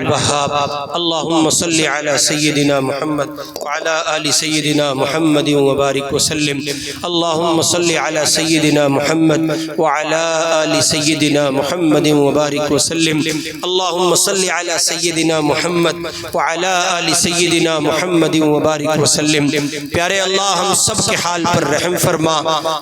الوهاب اللهم صل على سيدنا محمد وعلى آل سيدنا محمد وبارك وسلم اللهم صل على سيدنا محمد وعلى آل سيدنا محمد وبارك وسلم اللهم صل على سيدنا محمد وعلى آل سيدنا محمد وبارك وسلم۔ پیارے اللہ ہم سب کے حال پر رحم فرما،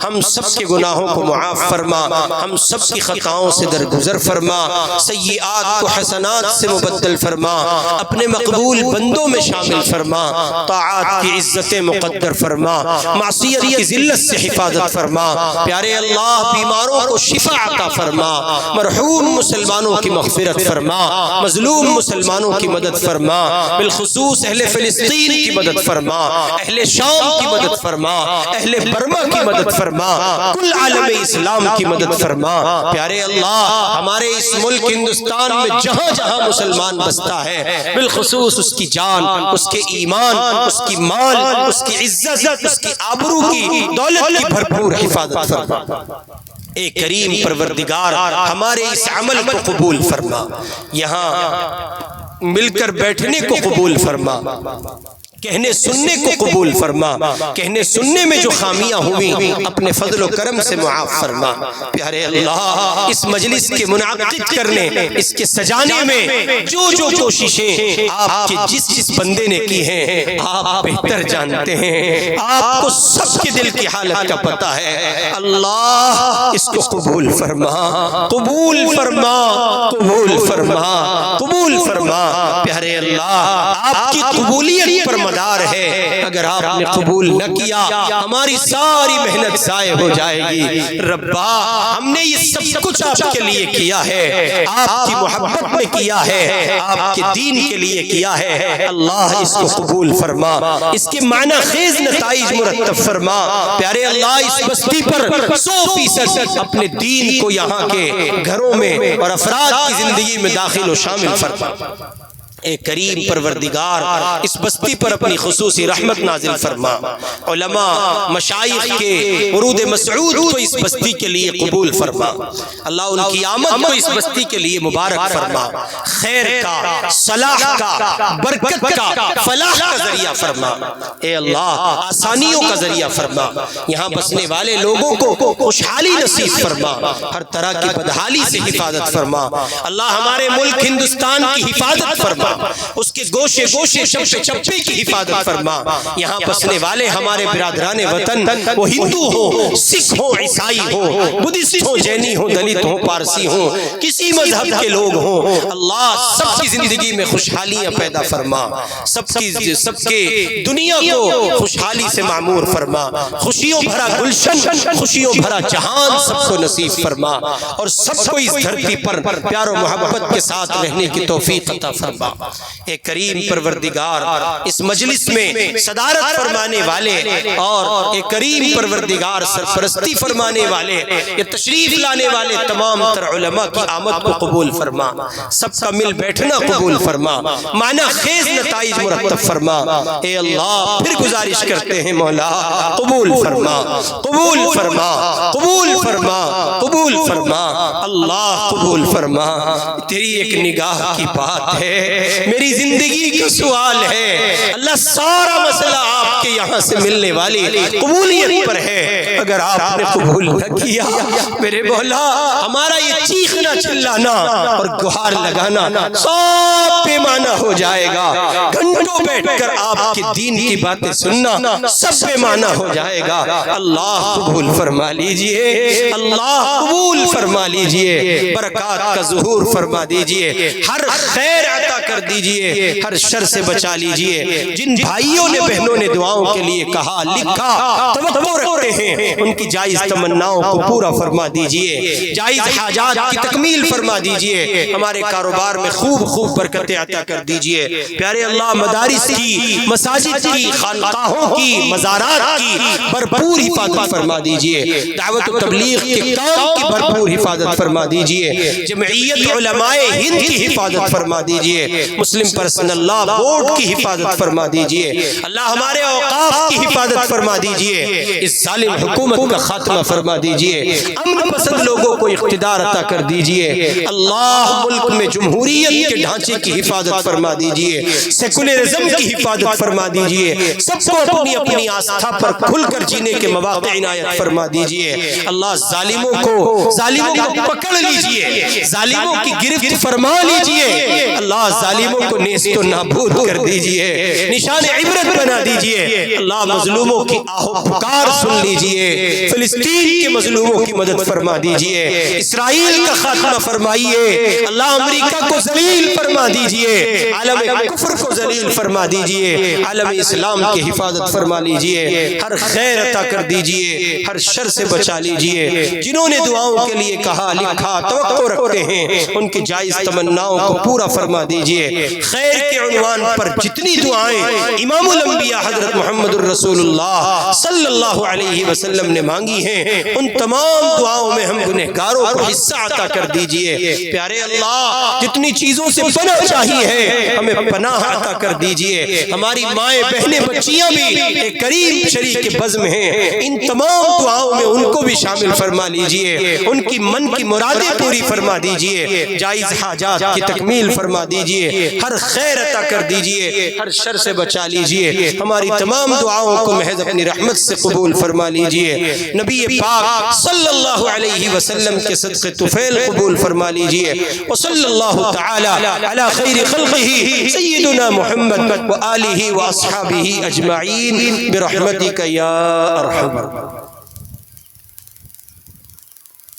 ہم سب کے گناہوں کو معاف فرما، ہم سب کی خطاؤں سے درگزر فرما، سیئات کو حسنات سے مبدل فرما، اپنے مقبول بندوں میں شامل فرما، طاعات کی عزت مقدر فرما، معصیت کی ذلت سے حفاظت فرما۔ پیارے اللہ بیماروں کو شفا عطا فرما، مرحوم مسلمانوں کی مغفرت فرما، مظلوم مسلمانوں کی مدد فرما، بالخصوص اہل فلسطین کی مدد فرما، اہل شام کی مدد فرما، اہل برما کی مدد فرما، کل عالم اسلام کی مدد فرما۔ پیارے اللہ ہمارے اس ملک ہندوستان میں جہاں جہاں مسلمان بستا ہے بالخصوص اس کی جان، اس کے ایمان، اس کی مال، اس کی عزت، اس کی آبرو کی دولت کی بھرپور حفاظت فرما۔ اے کریم پروردگار ہمارے اس عمل کو قبول فرما، یہاں مل کر بیٹھنے کو قبول فرما، کہنے سننے کو قبول فرما، کہنے سننے میں جو خامیاں ہوئیں اپنے فضل و کرم سے معاف فرما۔ پیارے اللہ اس مجلس کے منعقد کرنے، اس کے سجانے میں جو جو کوششیں آپ کے جس جس بندے نے کی ہیں آپ بہتر جانتے ہیں، آپ کو سب کے دل کی حالت کا پتہ ہے۔ اللہ اس کو قبول فرما، قبول فرما، قبول فرما، قبول فرما۔ پیارے اللہ آپ کی قبولیت پر مدار ہے، اگر آپ نے قبول نہ کیا ہماری ساری محنت ضائع ہو جائے گی۔ ربا ہم نے یہ سب کچھ آپ کے لیے کیا ہے، آپ کی محبت میں کیا ہے، آپ کے دین کے لیے کیا ہے، اللہ اس کو قبول فرما، اس کے معنی خیز نتائج مرتب فرما۔ پیارے اللہ اس بستی پر 100% اپنے دین کو یہاں کے گھروں میں اور افراد کی زندگی میں داخل و شامل فرما۔ اے کریم پروردگار اس بستی پر اپنی خصوصی رحمت نازل فرما، علماء مشائخ کے ورود مسعود کو اس بستی کے لیے قبول فرما، اللہ ان کی آمد کو اس بستی کے لیے مبارک فرما، خیر کا، صلاح کا، برکت کا، فلاح کا ذریعہ فرما۔ اے اللہ آسانیوں کا ذریعہ فرما، یہاں بسنے والے لوگوں کو خوشحالی نصیب فرما، ہر طرح کی بدحالی سے حفاظت فرما۔ اللہ ہمارے ملک ہندوستان کی حفاظت فرما، اس کے گوشے گوشے چپے چپے کی حفاظت فرما۔ یہاں بسنے والے ہمارے برادران وطن، وہ ہندو ہو، سکھ ہو، عیسائی ہو، بدھسٹ ہو، جینی ہو، دلت ہو، پارسی ہو، کسی مذہب کے لوگ ہوں، اللہ سب کی زندگی میں خوشحالیاں پیدا فرما، سب کے دنیا کو خوشحالی سے معمور فرما، خوشیوں بھرا گلشن، خوشیوں بھرا جہان سب کو نصیب فرما، اور سب کو اس دھرتی پر پیار و محبت کے ساتھ رہنے کی توفیق عطا فرما۔ اے کریم پروردگار اس مجلس میں صدارت فرمانے والے اور اے کریم پروردگار سرپرستی فرمانے والے، یہ تشریف لانے والے تمام تر علماء کی آمد کو قبول فرما، سب کا مل بیٹھنا قبول فرما، معنی خیز نتائج مرتب فرما۔ اے اللہ پھر گزارش کرتے ہیں مولا قبول فرما، قبول فرما، قبول فرما، قبول فرما، اللہ قبول فرما۔ تیری ایک نگاہ کی بات ہے، میری زندگی کا سوال ہے، اللہ سارا مسئلہ آپ کے یہاں سے ملنے والی قبولیت پر ہے، اگر آپ نے قبول نہ کیا میرے مولا ہمارا یہ چیخنا چلانا اور گہار لگانا سب پیمانہ ہو جائے گا، گھنٹوں بیٹھ کر آپ کے دین کی باتیں سننا سب پیمانہ ہو جائے گا۔ اللہ قبول فرما لیجئے، اللہ قبول فرما لیجئے، برکات کا ظہور فرما دیجئے، ہر خیر عطا کر دیجئے، ہر شر سے بچا لیجئے۔ جن بھائیوں نے بہنوں نے دعاؤں کے لیے کہا لکھا توقع رکھتے ہیں ان کی جائز تمناؤں کو پورا فرما دیجئے، جائز حاجات کی تکمیل فرما دیجئے، ہمارے کاروبار میں خوب خوب برکتیں عطا کر دیجئے۔ پیارے اللہ مدارس کی، مساجد کی، خانقاہوں کی، مزارات کی بھرپور حفاظت فرما دیجئے، دعوت و تبلیغ کے کام کی بھرپور حفاظت فرما دیجئے، جمعیت علماء ہند کی حفاظت فرما دیجئے، مسلم پرسنل لا بورڈ کی حفاظت فرما دیجئے اللہ، ہمارے اوقاف کی حفاظت فرما دیجئے، اس ظالم حکومت کا خاتمہ فرما دیجئے، امن پسند لوگوں کو اقتدار عطا کر دیجئے اللہ، ملک میں جمہوریت کے ڈھانچے کی حفاظت فرما دیجئے، سیکولرزم کی حفاظت فرما دیجئے، سب کو اپنی اپنی آستھا پر کھل کر جینے کے مواقع عنایت فرما دیجئے اللہ، ظالموں کو پکڑ لیجئے، ظالموں کی گرفت فرما لیجئے اللہ، ظالموں کو نیست و نابود کر دیجئے، نشان عبرت بنا دیجئے اللہ، مظلوموں کی آہ و پکار سن لیجئے، فلسطین کے مظلوموں کی مدد فرما دیجئے، اسرائیل کا خاتمہ فرمائیے اللہ، امریکہ کو ذلیل فرما دیجئے، عالم کفر کو ذلیل فرما دیجئے، عالم اسلام کی حفاظت فرما لیجئے، ہر خیر عطا کر دیجئے، ہر شر سے بچا لیجئے، جنہوں نے دعاؤں کے لیے کہا لکھا توقع رکھتے ہیں ان کی جائز تمناؤں کو پورا فرما دیجئے، خیر کے عنوان پر جتنی دعائیں امام الانبیاء حضرت محمد الرسول اللہ صلی اللہ علیہ وسلم نے مانگی ہیں ان تمام دعاؤں میں ہم گنہگاروں کو حصہ عطا کر دیجئے، پیارے اللہ جتنی چیزوں سے پناہ چاہیے ہے ہمیں پناہ عطا کر دیجئے، ہماری مائیں بہنیں بچیاں بھی ایک کریم شریک بزم ہیں، ان تمام دعاؤں میں ان کو بھی شامل فرما لیجئے، ان کی من کی مرادیں پوری فرما دیجئے، جائز حاجات کی تکمیل فرما دیجئے، ہر خیر عطا کر دیجئے، ہر شر سے بچا لیجئے، ہماری تمام دعاؤں کو محض اپنی رحمت سے قبول فرما لیجئے، نبی پاک صلی اللہ علیہ وسلم کے صدقے طفیل قبول فرما لیجئے، وصلی اللہ تعالی علی خیر خلقہ سیدنا محمد وآلہ واصحابہ اجمعین برحمتک یا ارحم۔